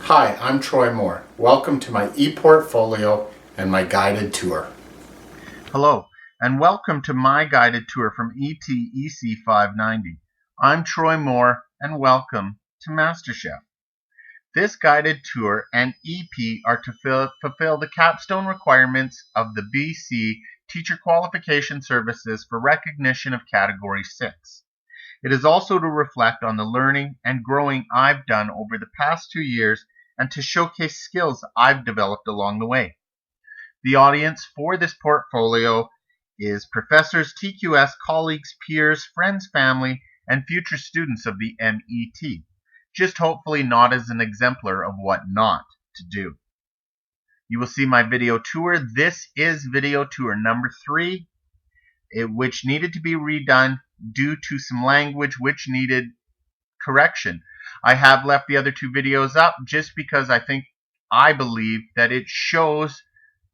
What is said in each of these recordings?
Hi, I'm Troy Moore. Welcome to my ePortfolio and my guided tour. Hello, and welcome to my guided tour from ETEC 590. I'm Troy Moore, and welcome to MasterChef. This guided tour and EP are to fulfill the capstone requirements of the BC Teacher Qualification Services for recognition of Category 6. It is also to reflect on the learning and growing I've done over the past 2 years and to showcase skills I've developed along the way. The audience for this portfolio is professors, TQS, colleagues, peers, friends, family, and future students of the MET, just hopefully not as an exemplar of what not to do. You will see my video tour. This is video tour number 3, which needed to be redone due to some language which needed correction. I have left the other 2 videos up just because I believe that it shows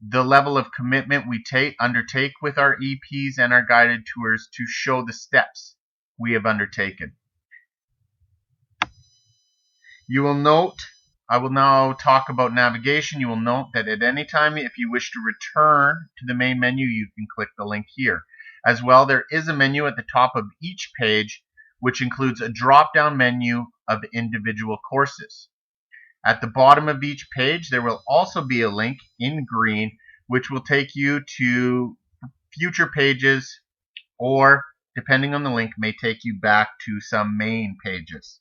the level of commitment we undertake with our EPs and our guided tours to show the steps we have undertaken. You will note, I will now talk about navigation. You will note that at any time if you wish to return to the main menu, you can click the link here. As well, there is a menu at the top of each page which includes a drop-down menu of individual courses. At the bottom of each page, there will also be a link in green which will take you to future pages, or, depending on the link, may take you back to some main pages.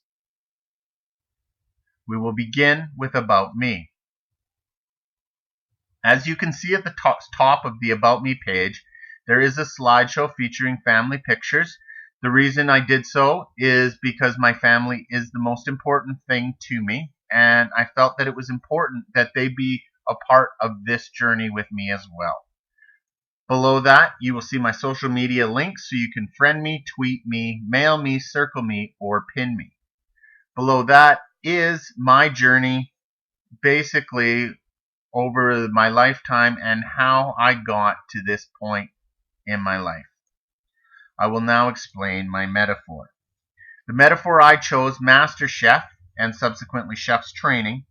We will begin with About Me. As you can see at the top of the About Me page, there is a slideshow featuring family pictures. The reason I did so is because my family is the most important thing to me, and I felt that it was important that they be a part of this journey with me as well. Below that, you will see my social media links so you can friend me, tweet me, mail me, circle me, or pin me. Below that is my journey basically over my lifetime and how I got to this point in my life. I will now explain my metaphor. The metaphor I chose, MasterChef, and subsequently chef's training,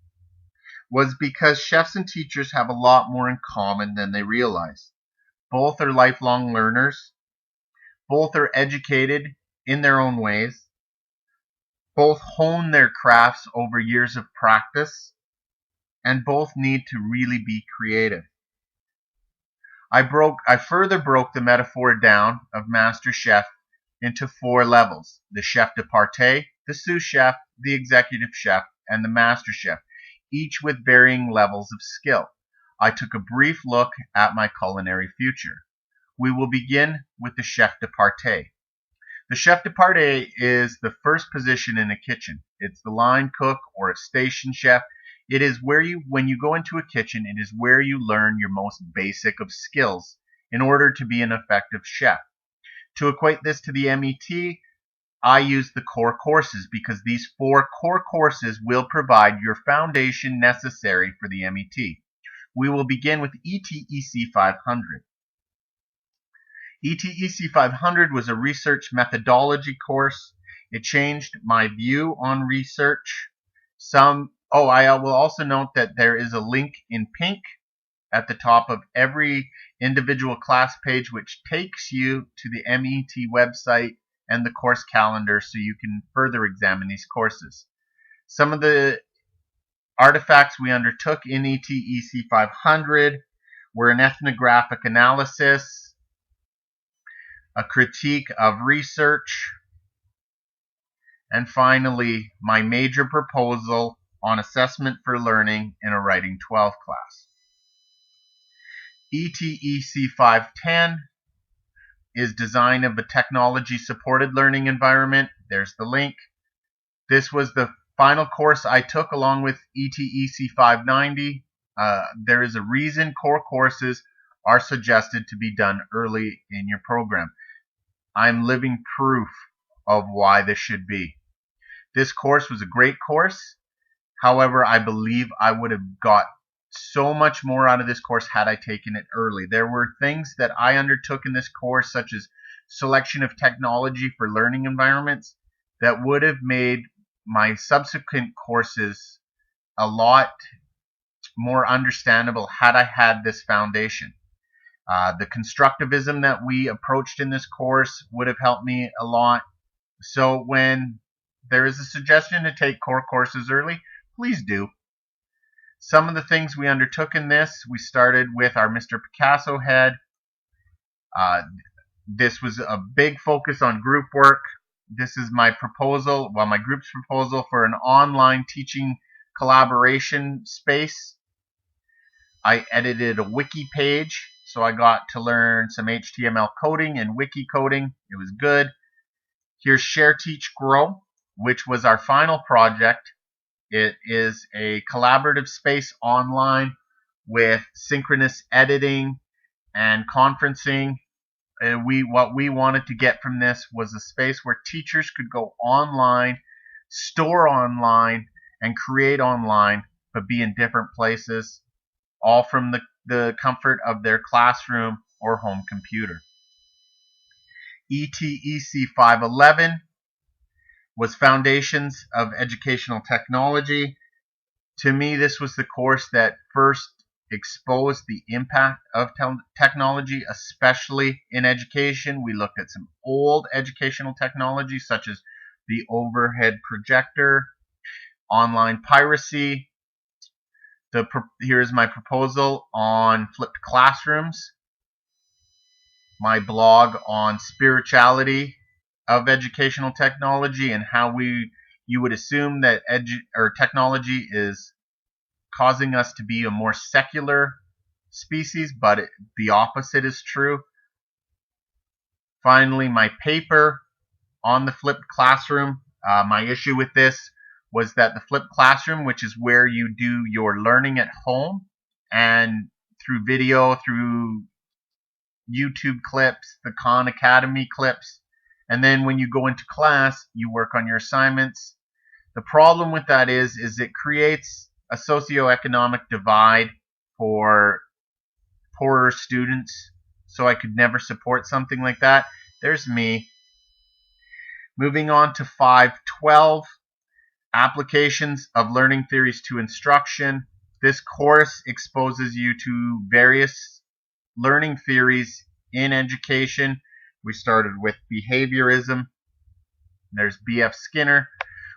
was because chefs and teachers have a lot more in common than they realize. Both are lifelong learners. Both are educated in their own ways. Both hone their crafts over years of practice. And both need to really be creative. I further broke the metaphor down of MasterChef into 4 levels: the chef de partie, the sous chef, the executive chef, and the master chef, each with varying levels of skill. I took a brief look at my culinary future. We will begin with the chef de partie. The chef de partie is the first position in a kitchen. It's the line cook or a station chef. It is where when you go into a kitchen, it is where you learn your most basic of skills in order to be an effective chef. To equate this to the MET, I use the core courses because these 4 core courses will provide your foundation necessary for the MET. We will begin with ETEC 500. ETEC 500 was a research methodology course. It changed my view on research. I will also note that there is a link in pink at the top of every individual class page which takes you to the MET website and the course calendar so you can further examine these courses. Some of the artifacts we undertook in ETEC 500 were an ethnographic analysis, a critique of research, and finally my major proposal on assessment for learning in a Writing 12 class. ETEC 510 is design of a technology-supported learning environment. There's the link. This was the final course I took along with ETEC 590. There is a reason core courses are suggested to be done early in your program. I'm living proof of why this should be. This course was a great course. However, I believe I would have got so much more out of this course had I taken it early. There were things that I undertook in this course, such as selection of technology for learning environments, that would have made my subsequent courses a lot more understandable had I had this foundation. The constructivism that we approached in this course would have helped me a lot. So when there is a suggestion to take core courses early, please do. Some of the things we undertook in this, we started with our Mr. Picasso head. This was a big focus on group work. This is my proposal, well, my group's proposal for an online teaching collaboration space. I edited a wiki page, so I got to learn some HTML coding and wiki coding. It was good. Here's Share, Teach, Grow, which was our final project. It is a collaborative space online with synchronous editing and conferencing. What we wanted to get from this was a space where teachers could go online, store online, and create online, but be in different places, all from the comfort of their classroom or home computer. ETEC 511 was Foundations of Educational Technology. To me, this was the course that first exposed the impact of technology, especially in education. We looked at some old educational technology, such as the overhead projector, online piracy. Here's my proposal on flipped classrooms, my blog on spirituality of educational technology and how you would assume that technology is causing us to be a more secular species, but the opposite is true. Finally, my paper on the flipped classroom. My issue with this was that the flipped classroom, which is where you do your learning at home and through video, through YouTube clips, the Khan Academy clips, and then when you go into class, you work on your assignments. The problem with that is it creates a socioeconomic divide for poorer students, so I could never support something like that. There's me. Moving on to 512, Applications of Learning Theories to Instruction. This course exposes you to various learning theories in education. We started with behaviorism. There's B.F. Skinner.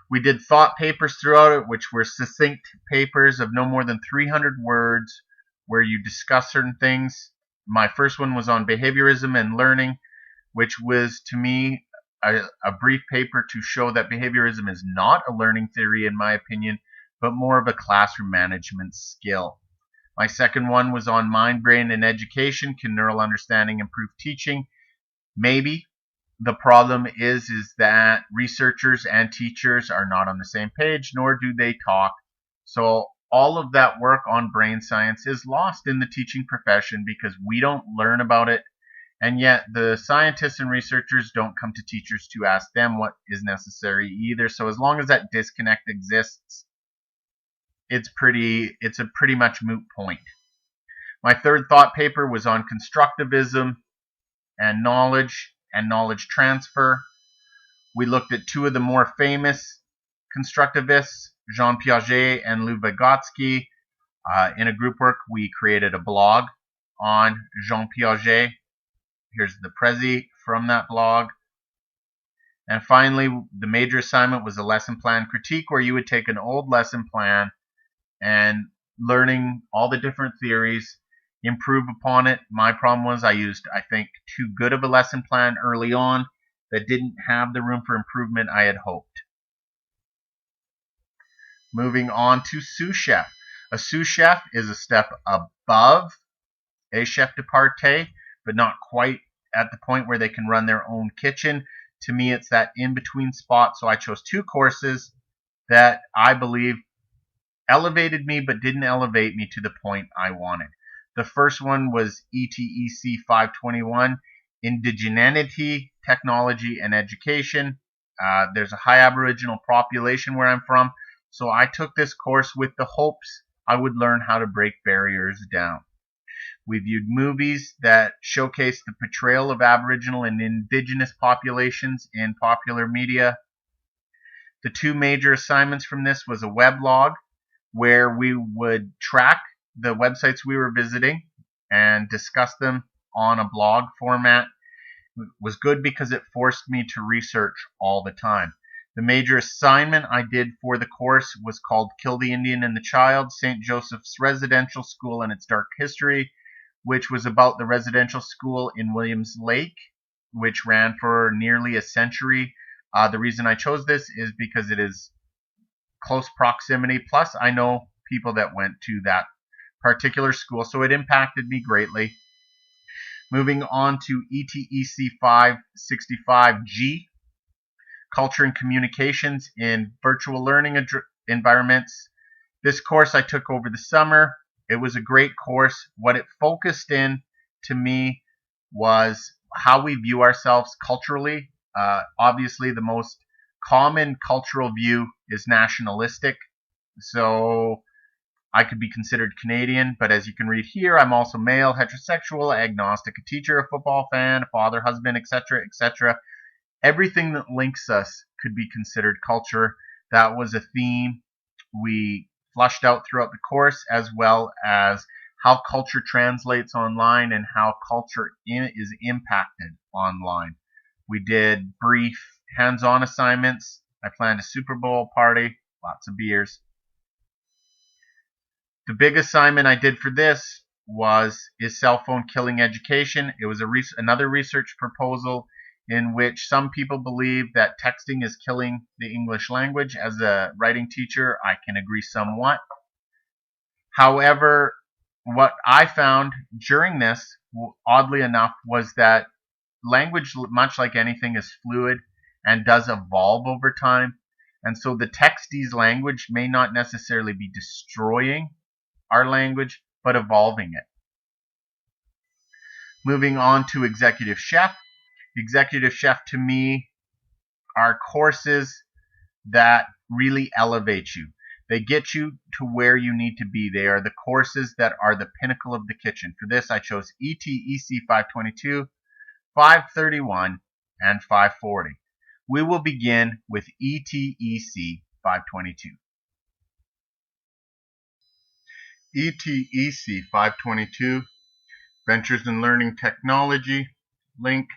We did thought papers throughout it, which were succinct papers of no more than 300 words where you discuss certain things. My first one was on behaviorism and learning, which was, to me, a brief paper to show that behaviorism is not a learning theory, in my opinion, but more of a classroom management skill. My second one was on mind, brain, and education. Can neural understanding improve teaching? Maybe. The problem is that researchers and teachers are not on the same page, nor do they talk. So all of that work on brain science is lost in the teaching profession because we don't learn about it, and yet the scientists and researchers don't come to teachers to ask them what is necessary either. So as long as that disconnect exists, it's a pretty much moot point. My third thought paper was on constructivism and knowledge transfer. We looked at two of the more famous constructivists, Jean Piaget and Lew Vygotsky. In a group work, we created a blog on Jean Piaget. Here's the Prezi from that blog. And finally, the major assignment was a lesson plan critique, where you would take an old lesson plan and learning all the different theories, improve upon it. My problem was I used, I think, too good of a lesson plan early on that didn't have the room for improvement I had hoped. Moving on to sous chef. A sous chef is a step above a chef de partie, but not quite at the point where they can run their own kitchen. To me, it's that in-between spot, so I chose two courses that I believe elevated me but didn't elevate me to the point I wanted. The first one was ETEC 521, Indigeneity, Technology, and Education. There's a high Aboriginal population where I'm from, so I took this course with the hopes I would learn how to break barriers down. We viewed movies that showcased the portrayal of Aboriginal and Indigenous populations in popular media. The two major assignments from this was a weblog. where we would track the websites we were visiting and discuss them on a blog format. It was good because it forced me to research all the time. The major assignment I did for the course was called Kill the Indian and the Child, St. Joseph's Residential School and Its Dark History, which was about the residential school in Williams Lake, which ran for nearly a century. The reason I chose this is because it is close proximity, plus I know people that went to that particular school, so it impacted me greatly. Moving on to ETEC 565G, Culture and Communications in Virtual Learning Environments. This course I took over the summer. It was a great course. What it focused in to me was how we view ourselves culturally. Obviously, the most common cultural view is nationalistic. So I could be considered Canadian, but as you can read here, I'm also male, heterosexual, agnostic, a teacher, a football fan, a father, husband, etc., etc. Everything that links us could be considered culture. That was a theme we flushed out throughout the course, as well as how culture translates online and how culture is impacted online. We did brief hands-on assignments. I planned a Super Bowl party, lots of beers. The big assignment I did for this is cell phone killing education. It was another research proposal in which some people believe that texting is killing the English language. As a writing teacher, I can agree somewhat. However, what I found during this, oddly enough, was that language, much like anything, is fluid and does evolve over time. And so the textese language may not necessarily be destroying our language, but evolving it. Moving on to Executive Chef. Executive Chef, to me, are courses that really elevate you. They get you to where you need to be. They are the courses that are the pinnacle of the kitchen. For this, I chose ETEC 522, 531, and 540. We will begin with ETEC 522. ETEC 522, Ventures in Learning Technology, link.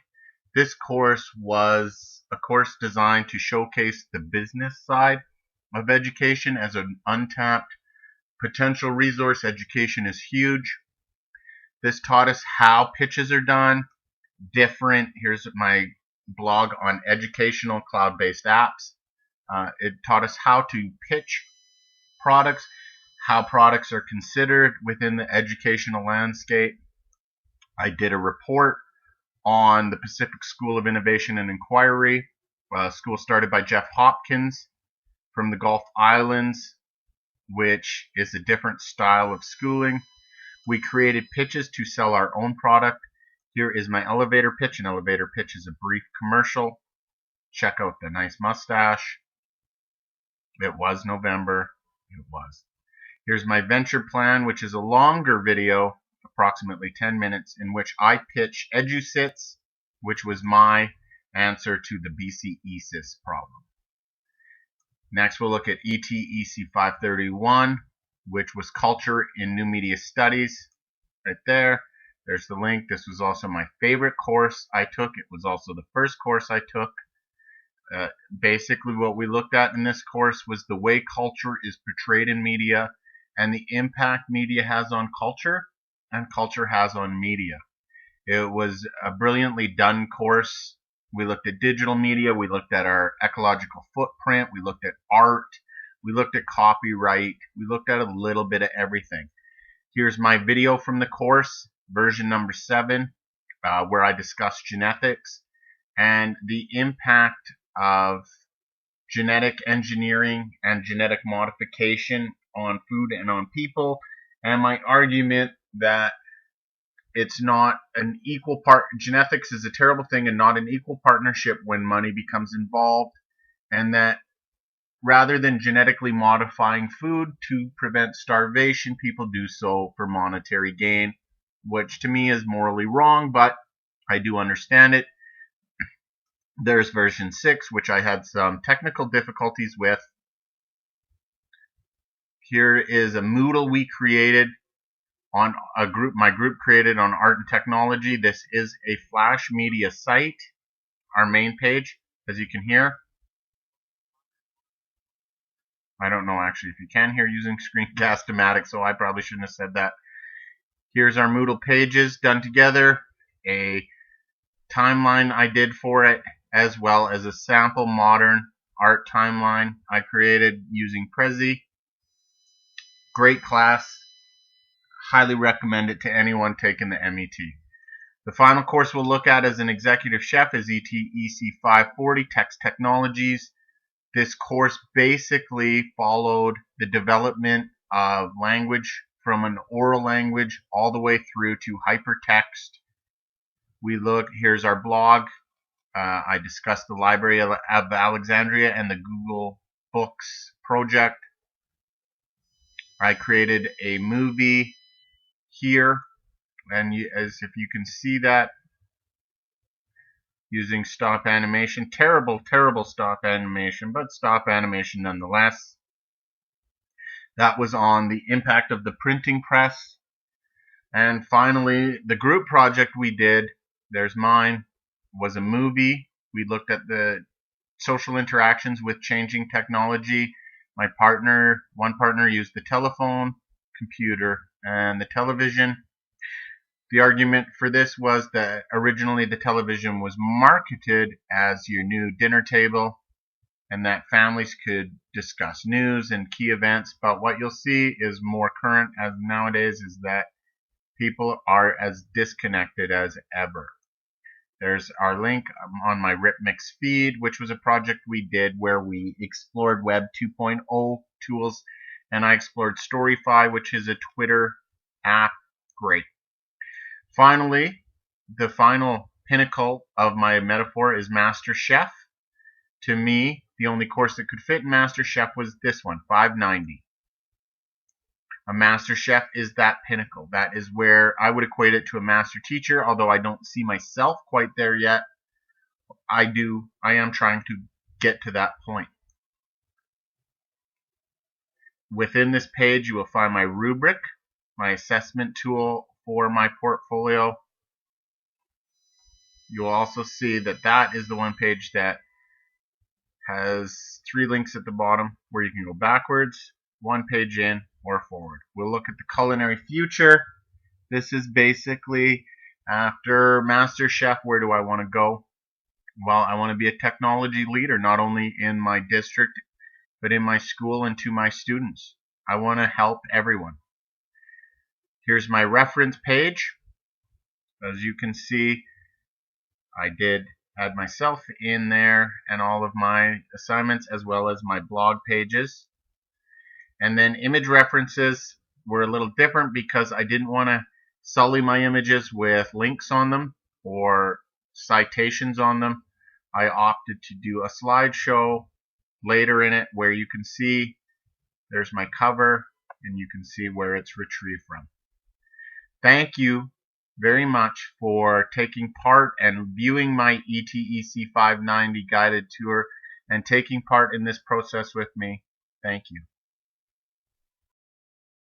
This course was a course designed to showcase the business side of education as an untapped potential resource. Education is huge. This taught us how pitches are done, here's my blog on educational cloud-based apps. It taught us how to pitch products, how products are considered within the educational landscape. I did a report on the Pacific School of Innovation and Inquiry, a school started by Jeff Hopkins from the Gulf Islands, which is a different style of schooling. We created pitches to sell our own product. Here is my elevator pitch. An elevator pitch is a brief commercial. Check out the nice mustache. It was November. It was. Here's my venture plan, which is a longer video, approximately 10 minutes, in which I pitch EduSits, which was my answer to the BC ESIS problem. Next, we'll look at ETEC 531, which was Culture in New Media Studies. Right there. There's the link. This was also my favorite course I took. It was also the first course I took. Basically, what we looked at in this course was the way culture is portrayed in media and the impact media has on culture and culture has on media. It was a brilliantly done course. We looked at digital media. We looked at our ecological footprint. We looked at art. We looked at copyright. We looked at a little bit of everything. Here's my video from the course, version number 7, where I discuss genetics and the impact of genetic engineering and genetic modification on food and on people, and my argument that it's not an equal part. Genetics is a terrible thing and not an equal partnership when money becomes involved, and that rather than genetically modifying food to prevent starvation, people do so for monetary gain, which to me is morally wrong, but I do understand it. There's version 6, which I had some technical difficulties with. Here is a Moodle we created on my group created on art and technology. This is a Flash Media site, our main page, as you can hear. I don't know actually if you can hear using Screencast-O-Matic, so I probably shouldn't have said that. Here's our Moodle pages done together, a timeline I did for it, as well as a sample modern art timeline I created using Prezi. Great class. Highly recommend it to anyone taking the MET. The final course we'll look at as an executive chef is ETEC 540, Text Technologies. This course basically followed the development of language from an oral language all the way through to hypertext. Here's our blog. I discussed the Library of Alexandria and the Google Books project. I created a movie here, and as if you can see that, using stop animation. Terrible stop animation, but stop animation nonetheless. That was on the impact of the printing press. And finally, the group project we did, there's mine, was a movie. We looked at the social interactions with changing technology. One partner used the telephone, computer, and the television. The argument for this was that originally the television was marketed as your new dinner table and that families could discuss news and key events, but what you'll see is more current as nowadays is that people are as disconnected as ever. There's our link on my RipMix feed, which was a project we did where we explored Web 2.0 tools, and I explored Storyfy, which is a Twitter app. Great. Finally, the final pinnacle of my metaphor is Master Chef. To me, the only course that could fit in Master Chef was this one, 590. A Master Chef is that pinnacle. That is where I would equate it to a Master Teacher, although I don't see myself quite there yet. I am trying to get to that point. Within this page, you will find my rubric, my assessment tool for my portfolio. You'll also see that that is the one page that has 3 links at the bottom where you can go backwards, 1 page in, or forward. We'll look at the culinary future. This is basically after Master Chef, where do I want to go? Well, I want to be a technology leader, not only in my district, but in my school and to my students. I want to help everyone. Here's my reference page. As you can see, I did add myself in there and all of my assignments as well as my blog pages. And then image references were a little different because I didn't want to sully my images with links on them or citations on them. I opted to do a slideshow later in it where you can see there's my cover and you can see where it's retrieved from. Thank you very much for taking part and viewing my ETEC 590 guided tour and taking part in this process with me. Thank you.